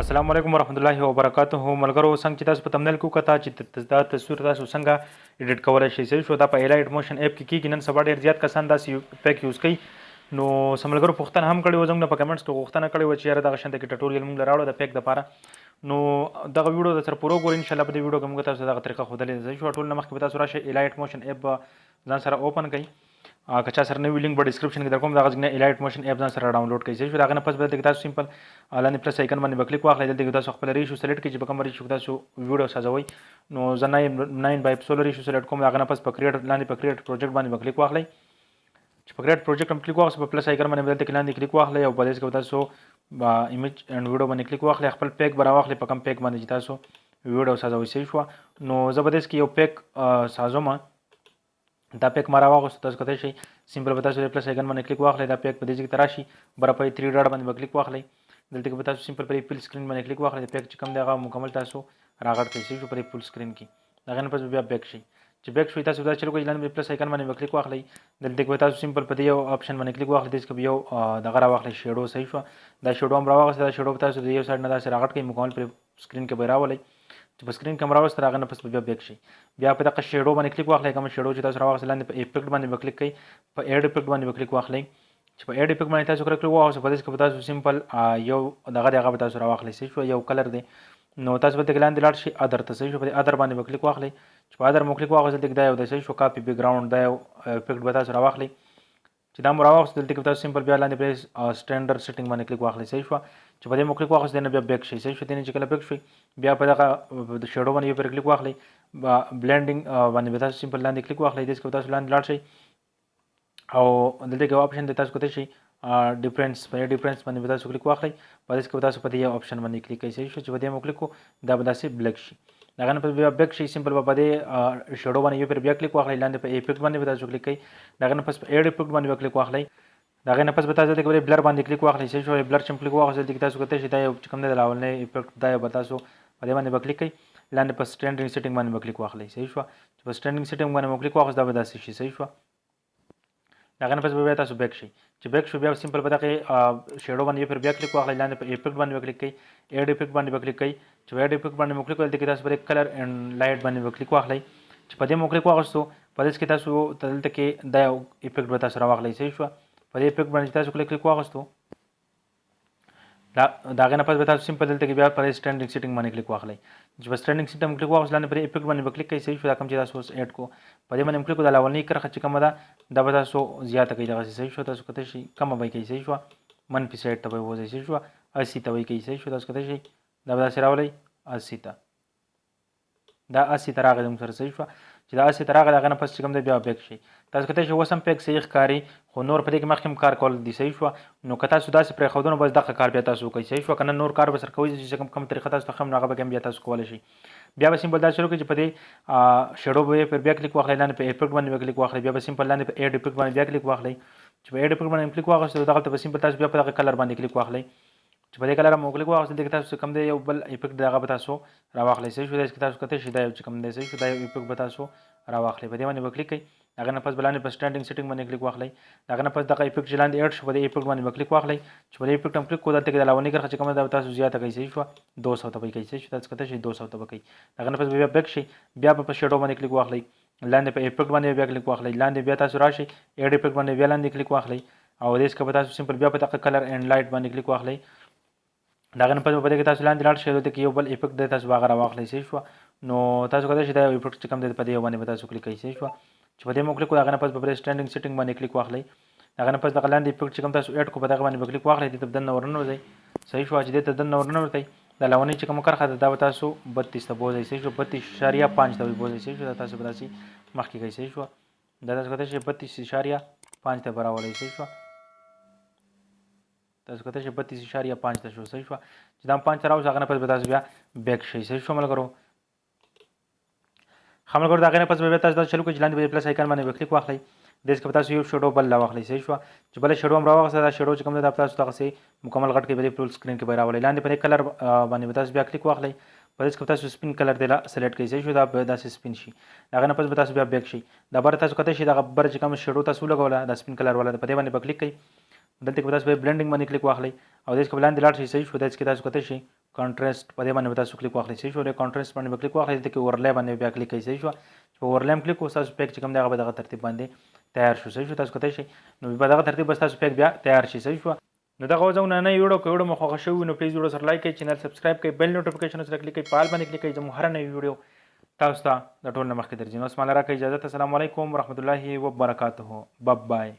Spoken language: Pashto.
السلام علیکم ورحمۃ اللہ وبرکاتہ ملګرو څنګه چې تاسو په تمنل کې وکړه چې دا تصویر تاسو څنګه ایډیټ کولای شئ صحیح شو دا په الایټ موشن اپ کې کیږي نن سبا ډېر زیات کسان داسې پیک یوز کوي نو سملګرو پوښتنه هم کړې و زموږ په کمنټس کې غوښتنه کړې و چې یاره دغه شانته کې ټوټوریال موږ راوړو د پیک دپاره نو دغه ویډیو د سره پوره ګورئ انشاءالله په دې ویډیو کې موږ تاسو دغه طریقه ښودلې ده صحیح شو ټول نه مخکې به تاسو راشئ الایټ موشن اپ ځان سره اوپن کړئ که چا سره نوی لینک به ډسکرپشن کې در کوم دغه ځای الایټ موشن اپ ځان سره ډاونلوډ کړئ صحیح شو د هغه نه پس به دلته کې تاسو سمپل لاندې پلس آیکن باندې به کلیک واخلئ دلته کې تاسو خپل ریشو سلیکټ کړئ چې په کوم ریشو کې تاسو ویډیو سازوئ نو زه 9:16 ریشو سلیکټ کوم د هغه نه پس په کریټ لاندې په کریټ پروجیکټ باندې به کلیک واخلئ چې په کریټ پروجیکټ هم کلیک واخلئ په پلس آیکن باندې دلته کې لاندې کلیک واخلئ او په دې کې تاسو ایمیج اینډ ویډیو باندې کلیک واخلئ خپل پیک به راواخلئ په کوم پیک باندې چې تاسو ویډیو سازوئ صحیح شوه نو زه به دې کې یو پیک سازوم دا پیک ما راواغوستو تاسو کتلی شئ سمپل به تاسو پلس آیکن باندې کلیک واخلئ دا پیک په دې ځای کې ته راشي بره په 3 ډاټ باندې به کلیک واخلئ دلته کې به تاسو سمپل پر فل سکرین باندې کلیک واخلئ د پیک چې کوم دی هغه مکمل تاسو راغټ کړئ صحیح شو پر فل سکرین کې د هغې نه پس بیا بیک شئ چې بیک شوي تاسو دا چلو کوئ لاندې پلس آیکن باندې به کلیک واخلئ دلته کې به تاسو سمپل په دې یو آپشن باندې کلیک واخلئ دې کې به یو دغه راواخلئ شیډو صحیح شوه دا شیډو هم راواغوسته دا شیډو به تاسو د یو سایډ نه داسې راغټ کړئ مکمل پر سکرین کې به راولئ چې په سکرین کې هم راوسته هغه نه پس بیا بیک شي بیا په دغه شیډو باندې کلیک واخلئ کوم شیډو چې تاسو راواغوسته لاندې په افیکټ باندې به کلیک کړئ په ایډ افیکټ باندې به کلیک واخلئ چې په ایډ افیکټ باندې تاسو کلیک واغوسته په دې کې به تاسو سمپل یو دغه دی هغه به تاسو راواخلئ صحیح شوه یو کلر دی نو تاسو به دلته لاندې لاړ شئ ادر ته صحیح شو په دې ادر باندې به کلیک واخلئ چې په ادر مو کلیک واغوسته دلته دا یو دی صحیح شو کاپي بیک ګراوند دا یو افیکټ به تاسو راواخلئ چې دا مو راواغوسته دلته کې تاسو سمپل بیا لاندې په سټینډرډ سیټینګ باندې کلیک واخلئ صحیح شوه چې په دې مو کلیک واغوسته نه بیا بیک شئ صحیح شو دې نه چې کله بیک شوئ بیا په دغه د شیډو باندې یو پرې کلیک واخلئ بلینډینګ باندې به تاسو سمپل لاندې کلیک واخلئ دې کې تاسو لاندې لاړ شئ او دلته کې آپشن دی تاسو کولی شئ ډیفرنس په ډیفرنس باندې به تاسو کلیک واخلئ په دې کې تاسو په دې آپشن باندې کلیک کوئ صحیح شو چې په دې مو کلیک کړو دا به داسې بلیک شي د هغه نه پس بیا بیک شي سمپل به په دې شیډو باندې یو پرې بیا کلیک واخلئ لاندې په افیکټ باندې به تاسو کلیک کوئ د هغه نه پس په ایډ افیکټ باندې به کلیک واخلئ د هغې نه پس به تاسو دلته کې بلر باندې کلیک واخلئ صحیح شو بلر چې کلیک واخلئ دلته کې تاسو کولی شئ دا یو چې کوم دی د اولنی افیکټ دا یو به تاسو په دې باندې به کلیک کوئ لاندې په سټینډینګ سیټینګ باندې به کلیک واخلئ صحیح شوه چې په سټینډینګ سیټینګ باندې مو کلیک واخلئ دا به داسې شي صحیح شوه د هغه نه پس به بیا تاسو بیک شئ چې بیک شو بیا سمپل په دغې شیډو باندې یو پرې بیا کلیک واخلئ لاندې په افیکټ باندې به کلیک کوئ ایډ افیکټ باندې به کلیک کوئ چې په ایډ افیکټ باندې مو کلیک کړئ دلته کې تاسو په کلر اینډ لایټ باندې به کلیک واخلئ چې په دې مو کلیک واخیستو په دې کې تاسو دلته کې دا یو افیکټ به تاسو راواخلئ صحیح شوه په دې افیکټ باندې تاسو کلیک واخیستو د هغې نه پس به تاسو سمپل دلته کې بیا په سټینډینګ سیټینګ باندې کلیک واخلئ چې په سټینډینګ سیټینګ کلیک واخیست لاندې په افیکټ باندې به کلیک کوئ صحیح شو دا کوم چې تاسو اوس ایډ کو په دې باندې کلیک کړو دا اولنۍ کرښه چې کومه ده دا به تاسو زیاته کوئ دغسې صحیح شو تاسو کولی شئ کمه به یې کوئ صحیح شوه منفي سایډ ته به یې ووځئ صحیح شوه 80 ته به یې کوئ صحیح شو تاسو کولی شئ دا به داسې راولئ 80 ته دا 80 ته راغی زموږ سره صحیح شوه چې دا 80 ته راغی د هغه نه پس چې کوم دی بیا بیک شئ تاسو کولی شئ اوس هم پیک صحیح ښکاري خو نور په دې کې مخکې هم کار کول دي صحیح شوه نو که تاسو داسې پرېښودو نو بس دغه کار بیا تاسو وکړئ صحیح شوه که نه نور کار به سره کوئ چې کوم طریقه تاسو ته ښه نو هغه به بیا تاسو کولی شئ بیا به سمپل دا شروع کړئ چې په دې شیډو به یې پر بیا کلیک واخلئ لاندې په افیکټ باندې به کلیک واخلئ بیا به سمپل لاندې په ایډ افیکټ باندې بیا کلیک واخلئ چې په ایډ افیکټ باندې کلیک واخیستو دغلته به سمپل تاسو بیا په دغه کلر باندې کلیک واخلئ چې په دې کلر مو کلیک واخیستل دلته کې تاسو کوم دی یو بل افیکټ دی هغه به تاسو راواخلئ صحیح شو دا چې تاسو کولی شئ دا یو چې کوم دی صحیح شو دا یو افیکټ به تاسو راواخلئ په دې باندې به کلیک کوئ هغه نه پس به لاندې په سټینډینګ سیټینګ باندې کلیک واخلئ د هغه نه پس دغه افیکټ چې لاندې ایډ شو په دې افیکټ باندې به کلیک واخلئ چې په دې افیکټ هم کلیک کړو دلته کې د لاونۍ کرښه چې کومه ده تاسو زیاته کوئ صحیح شوه 200 ته به یې کوئ صحیح شو تاسو کولی شئ 200 ته به کوئ د هغه نه پس بیا بیک شئ بیا به په شیډو باندې کلیک واخلئ لاندې په افیکټ باندې بیا کلیک واخلئ لاندې بیا تاسو راشئ ایډ افیکټ باندې بیا لاندې کلیک واخلئ او دې څخه به تاسو سمپل بیا په دغه کلر اینډ لایټ باندې کلیک واخلئ د هغه نه پس په دې کې تاسو لاندې لاړ شئ دلته کې یو بل افیکټ دی تاسو به هغه راواخلئ صحیح شوه نو تاسو کولی شئ دا یو افیکټ چې کوم دی په دې باندې به تاسو کلیک کوئ صحیح شوه چې په دې مو کلیک کړو د هغه نه پس په سټینډینګ سیټینګ باندې کلیک واخلئ د هغه نه پس دغه لاندې افیکټ چې کوم تاسو ایډ کړو په دغه باندې به کلیک واخلئ دې ته دننه ورننوځئ صحیح شوه چې دې ته دننه ورننوځئ د لاونۍ چې کومه کرښه ده دا به تاسو 32 ته بوځئ صحیح شو 32.5 ته به بوځئ صحیح شو دا تاسو به داسې مخکې کوئ صحیح شوه دا تاسو کولی شئ 32.5 ته به راولئ صحیح شوه تاسو کولی شئ 32.5 ته شو صحیح شوه چې دا 5 ته راوځي هغه نه پس به تاسو بیا بیک شئ صحیح شو ملګرو ښه ملګرو د هغې نه پس به بیا تاسو دا چلو کړئ چې لاندې به پلس آیکن باندې به کلیک واخلئ دې څخه به تاسو یو شیډو بل راواخلئ صحیح شوه چې بله شیډو هم راواخیسته دا شیډو چې کوم دی دا تاسو دغسې مکمل غټ کړئ په دې فل سکرین کې به راولئ لاندې په دې کلر باندې به تاسو بیا کلیک واخلئ په دې څخه تاسو سپین کلر دی سلیکټ کړئ صحیح شو دا به داسې سپین شي د هغې نه پس به تاسو بیا بیک شئ دا بره تاسو کولی شئ دغه بره چې کوم شیډو تاسو ولګوله دا سپین کلر والا په دې باندې به کلیک کړئ دلته کې به تاسو بلینډینګ باندې کلیک واخلئ او دې څخه به لاندې لاړ شئ صحیح شو دې څخه تاسو کولی شئ کانټرست په دې باندې تاسو کلیک واخلئ صحیح شو کانټرست باندې کلیک واخلئ دلته کې اورلای باندې بیا کلیک کوئ صحیح شو په اورلای کلیک کوئ تاسو پیک چې کوم دی هغه به دغه ترتیب باندې تیار شو صحیح شو تاسو کتای شئ نو په دغه ترتیب بس تاسو پیک بیا تیار شي صحیح شو نو دغه وځو نه ویډیو که ویډیو مو خوښه شوی نو پلیز ویډیو سره لایک کړئ چینل سبسکرایب کړئ بیل نوټیفیکیشن سره کلیک کړئ په آل باندې کلیک کړئ زموږ هر نوی ویډیو تاسو ته د ټول نه مخکې درځي نو اسمه الله راکړئ اجازه السلام علیکم ورحمت الله وبرکاته بای